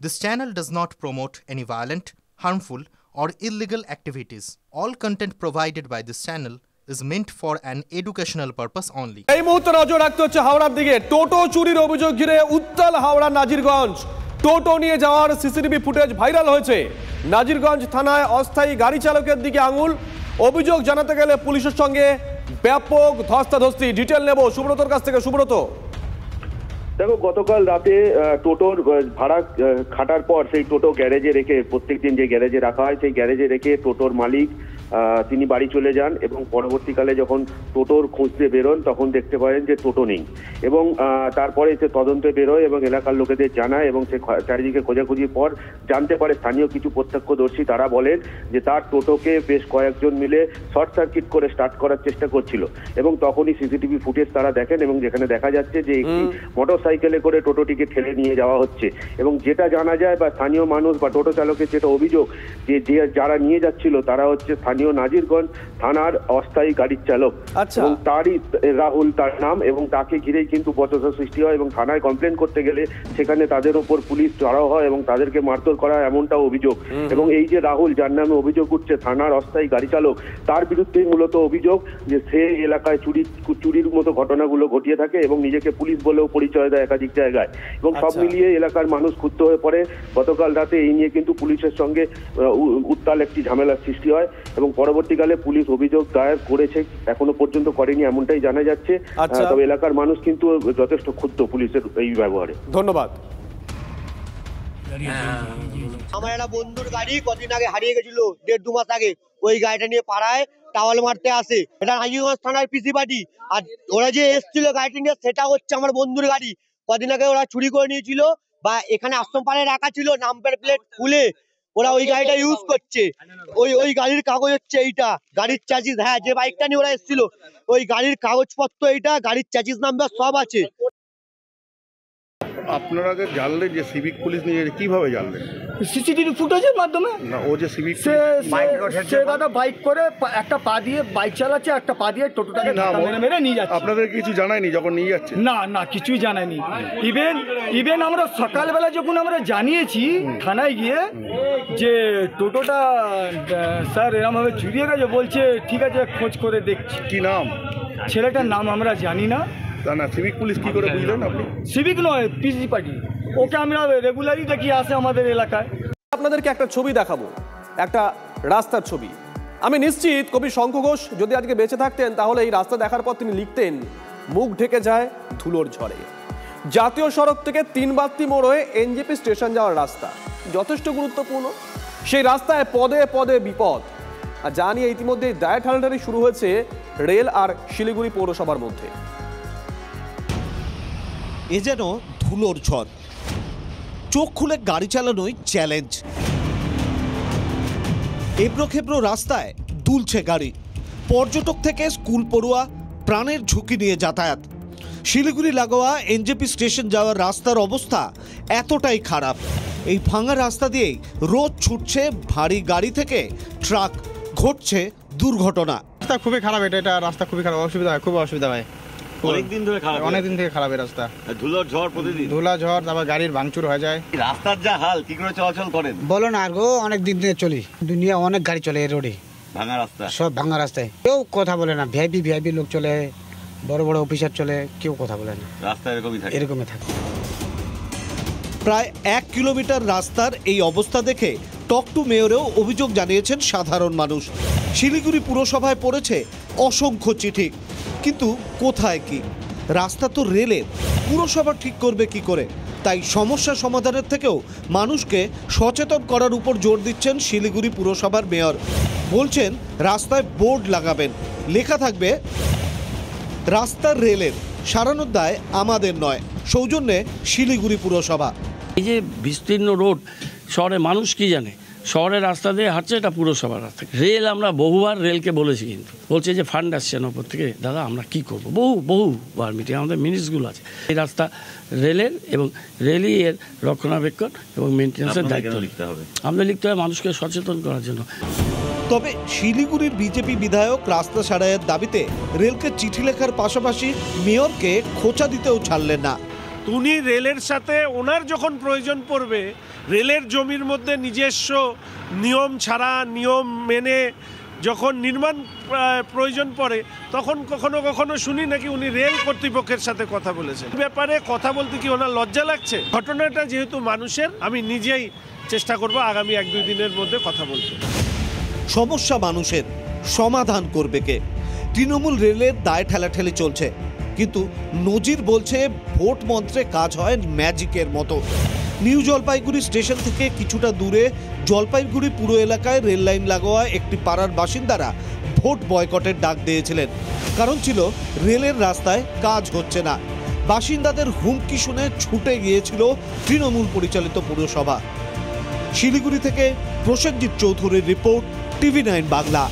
This channel does not promote any violent, harmful, or illegal activities. All content provided by this channel is meant for an educational purpose only. এই মুহূর্তে নজর রাখতে হচ্ছে হাওড়ার দিকে। টোটো চুরির অভিযোগ ঘিরে উত্তাল হাওড়া নাজিরগঞ্জ। টোটো নিয়ে যাওয়ার সিসিটিভি ফুটেজ ভাইরাল হয়েছে। নাজিরগঞ্জ থানায় অস্থায়ী গাড়ি চালকের দিকে আঙুল। অভিযোগ জানাতে গেলে পুলিশের সঙ্গে ব্যাপক ধস্তাধস্তি। ডিটেল নেব সুব্রতর কাছ থেকে। সুব্রত, দেখো, গতকাল রাতে টোটোর ভাড়া খাটার পর সেই টোটো গ্যারেজে রেখে, প্রত্যেকদিন যে গ্যারেজে রাখা হয় সেই গ্যারেজে রেখে টোটোর মালিক তিনি বাড়ি চলে যান এবং পরবর্তীকালে যখন টোটোর খুঁজতে বেরোন তখন দেখতে পারেন যে টোটো নেই এবং তারপরে সে তদন্তে বেরোয় এবং এলাকার লোকেদের জানায় এবং সে চারিদিকে খোঁজাখুঁজির পর জানতে পারে স্থানীয় কিছু প্রত্যক্ষদর্শী। তারা বলেন যে তার টোটোকে বেশ কয়েকজন মিলে শর্ট সার্কিট করে স্টার্ট করার চেষ্টা করছিল এবং তখনই সিসিটিভি ফুটেজ তারা দেখেন এবং যেখানে দেখা যাচ্ছে যে একটি মোটর সাইকেলে করে টোটোটিকে ঠেলে নিয়ে যাওয়া হচ্ছে এবং যেটা জানা যায় বা স্থানীয় মানুষ বা টোটো চালকের যেটা অভিযোগ যে যারা নিয়ে যাচ্ছিল তারা হচ্ছে স্থানীয় নাজিরগঞ্জ থানার অস্থায়ী গাড়ির চালক এবং তারই রাহুল তার নাম এবং তাকে ঘিরেই কিন্তু বচসা সৃষ্টি হয় এবং থানায় কমপ্লেন করতে গেলে সেখানে তাদের উপর পুলিশ চড়াও হয় এবং তাদেরকে মারধর করা এমনটাও অভিযোগ। এবং এই যে রাহুল, যার নামে অভিযোগ উঠছে থানার অস্থায়ী গাড়ি চালক, তার বিরুদ্ধে মূলত অভিযোগ যে সে এলাকায় চুরির মতো ঘটনাগুলো ঘটিয়ে থাকে এবং নিজেকে পুলিশ বলেও পরিচয় দেয় একাধিক জায়গায় এবং সব মিলিয়ে এলাকার মানুষ ক্ষুব্ধ হয়ে পড়ে। গতকাল রাতে এই নিয়ে কিন্তু পুলিশের সঙ্গে উত্তাল একটি ঝামেলার সৃষ্টি হয় এবং পরবর্তীকালে পুলিশ অভিযোগ দায়ের করেছে, এখনো পর্যন্ত করেনি এমনটাই জানা যাচ্ছে। তবে এলাকার মানুষ কিন্তু যথেষ্ট ক্ষুব্ধ পুলিশের এই ব্যবহারে। ধন্যবাদ। আমার একটা বন্ধুর গাড়ি কদিন আগে হারিয়ে গেছিল, 1.5-2 মাস আগে। ওই গাড়িটা নিয়ে পাড়ায় টাওয়াল মারতে আসে, এটা নাজিরগঞ্জ থানার পিসি পার্টি। আর ওরা যে এসেছিল গাড়িটা নিয়ে সেটা হচ্ছে আমার বন্ধুর গাড়ি। কদিন আগে ওরা চুরি করে নিয়েছিল বা এখানে আশ্রম পাড়ায় রাখা ছিল, নাম্বার প্লেট খুলে ওরা ওই গাড়িটা ইউজ করছে। ওই গাড়ির কাগজ হচ্ছে এইটা, গাড়ির চার্জিস। হ্যাঁ, যে বাইকটা নিয়ে ওরা এসেছিল ওই গাড়ির কাগজপত্র এইটা, গাড়ির চার্জিস নাম্বার সব আছে। আপনারা যে জানলেন যে সিভিক পুলিশ নিয়ে কিভাবে জানলেন? সিসিটিভি ফুটেজের মাধ্যমে। না, ও যে সিভিক সে দাদা বাইক করে একটা পা দিয়ে বাইক চালাচ্ছে, একটা পা দিয়ে টোটোটাকে মেরে নিয়ে যাচ্ছে। আপনাদের কিছু জানায়নি যখন নিয়ে যাচ্ছে? না, কিছুই জানায়নি। ইভেন আমরা সকালবেলা যখন আমরা জানিয়েছি থানায় গিয়ে যে টোটোটা স্যার এরমভাবে চুরিয়ে গেছে, বলছে ঠিক আছে খোঁজ করে দেখছি। কি নাম ছেলেটার? নাম আমরা জানি না। না, সিভিক পুলিশ কি করে বুঝলেন আপনি? সিভিক নয়, পিসি পার্টি। ওকে আমরা রেগুলারই দেখি আসে আমাদের এলাকায়। আপনাদেরকে একটা ছবি দেখাবো, একটা রাস্তার ছবি। আমি নিশ্চিত কবি শঙ্খ ঘোষ যদি আজকে বেঁচে থাকতেন তাহলে এই রাস্তা দেখার পর তিনি লিখতেন, মুখ ঢেকে যায় ধুলোর ঝড়ে। জাতীয় সড়ক থেকে 3 বাত্তি মোড় হয়ে এনজেপি স্টেশন যাওয়ার রাস্তা যথেষ্ট গুরুত্বপূর্ণ। সেই রাস্তায় পদে পদে বিপদ, আর যা নিয়ে ইতিমধ্যে দায় ঠাড়াঠাড়ি শুরু হয়েছে রেল আর শিলিগুড়ি পৌরসভার মধ্যে। এ যেন ধুলোর ঝড়, চোখ খুলে গাড়ি চালানোই চ্যালেঞ্জ। এবড়ো খেবড়ো রাস্তায় দুলছে গাড়ি, পর্যটক থেকে স্কুল পড়ুয়া প্রাণের ঝুঁকি নিয়ে যাতায়াত। শিলিগুড়ি লাগোয়া এনজেপি স্টেশন যাওয়ার রাস্তার অবস্থা এতটাই খারাপ, এই ভাঙা রাস্তা দিয়েই রোজ ছুটছে ভারী গাড়ি থেকে ট্রাক, ঘটছে দুর্ঘটনা। রাস্তা খুবই খারাপ, এটা রাস্তা খুবই খারাপ, অসুবিধা হয়, খুব অসুবিধা হয়। অনেকদিন থেকে খারাপ এই রাস্তা, ধুলোর ঝড়, প্রতিদিন ধুলা ঝড়, তারপর গাড়ির ভাঙচুর হয়ে যায়। রাস্তার যা হাল, কি করে চলাচল করেন বলো না গো? অনেক দিন থেকে চলি, দুনিয়া অনেক গাড়ি চলে এই রোডে, ভাঙা রাস্তা, সব ভাঙা রাস্তায়। কেউ কথা বলে না, ভিআইপি লোক চলে, বড় বড় অফিসার চলে, কেউ কথা বলে না। রাস্তা এরকমই থাকে। প্রায় 1 কিলোমিটার রাস্তার এই অবস্থা দেখে টক টু মেয়রেও অভিযোগ জানিয়েছেন সাধারণ মানুষ। শিলিগুড়ি পুরসভায় পড়েছে অসংখ্য চিঠি, কিন্তু কোথায় কি? রাস্তা তো রেলের, পুরসভা ঠিক করবে কি করে? তাই সমস্যা সমাধানের থেকেও মানুষকে সচেতন করার উপর জোর দিচ্ছেন শিলিগুড়ি পুরসভার মেয়র। বলছেন রাস্তায় বোর্ড লাগাবেন, লেখা থাকবে রাস্তার রেলের, সারানোর দায় আমাদের নয়, সৌজন্যে শিলিগুড়ি পুরসভা। এই যে বিস্তীর্ণ রোড, শহরে মানুষ কি জানে? শহরের রাস্তা দিয়ে হাঁটছে, এটা পুরসভার রাস্তা। রেল আমরা বহুবার রেলকে বলেছি, কিন্তু বলছে যে ফান্ড আসছে না ওপর থেকে। দাদা আমরা কি করব? বহুবার মিটিং, আমাদের মিনিটসগুলো আছে। এই রাস্তা রেলের এবং রেলই এর রক্ষণাবেক্ষণ এবং মেনটেন্যান্সের দায়িত্ব লিখতে হবে, আমাদের লিখতে হবে মানুষকে সচেতন করার জন্য। তবে শিলিগুড়ির বিজেপি বিধায়ক রাস্তা সারাইয়ের দাবিতে রেলকে চিঠি লেখার পাশাপাশি মেয়রকে খোঁচা দিতেও ছাড়লেন না। উনি রেলের সাথে ওনার যখন প্রয়োজন পড়বে রেলের জমির মধ্যে নিজস্ব নিয়ম ছাড়া নিয়ম মেনে যখন নির্মাণ প্রয়োজন পড়ে তখন কখনো কখনো শুনি নাকি উনি রেল কর্তৃপক্ষের সাথে কথা বলেছেন। ব্যাপারে কথা বলতে কি ওনার লজ্জা লাগছে? ঘটনাটা যেহেতু মানুষের, আমি নিজেই চেষ্টা করব আগামী 1-2 দিনের মধ্যে কথা বলতে। সমস্যা মানুষের, সমাধান করবে কে? তৃণমূল রেলের দায় ঠেলাঠেলি চলছে, কিন্তু নজির বলছে ভোট মন্ত্রে কাজ হয় ম্যাজিকের মতো। নিউ জলপাইগুড়ি স্টেশন থেকে কিছুটা দূরে জলপাইগুড়ি পুরো এলাকায় রেল লাইন লাগোয়া একটি পাড়ার বাসিন্দারা ভোট বয়কটের ডাক দিয়েছিলেন। কারণ ছিল রেলের রাস্তায় কাজ হচ্ছে না। বাসিন্দাদের হুমকি শুনে ছুটে গিয়েছিল তৃণমূল পরিচালিত পুরসভা। শিলিগুড়ি থেকে প্রসেনজিৎ চৌধুরীর রিপোর্ট, TV9 বাংলা।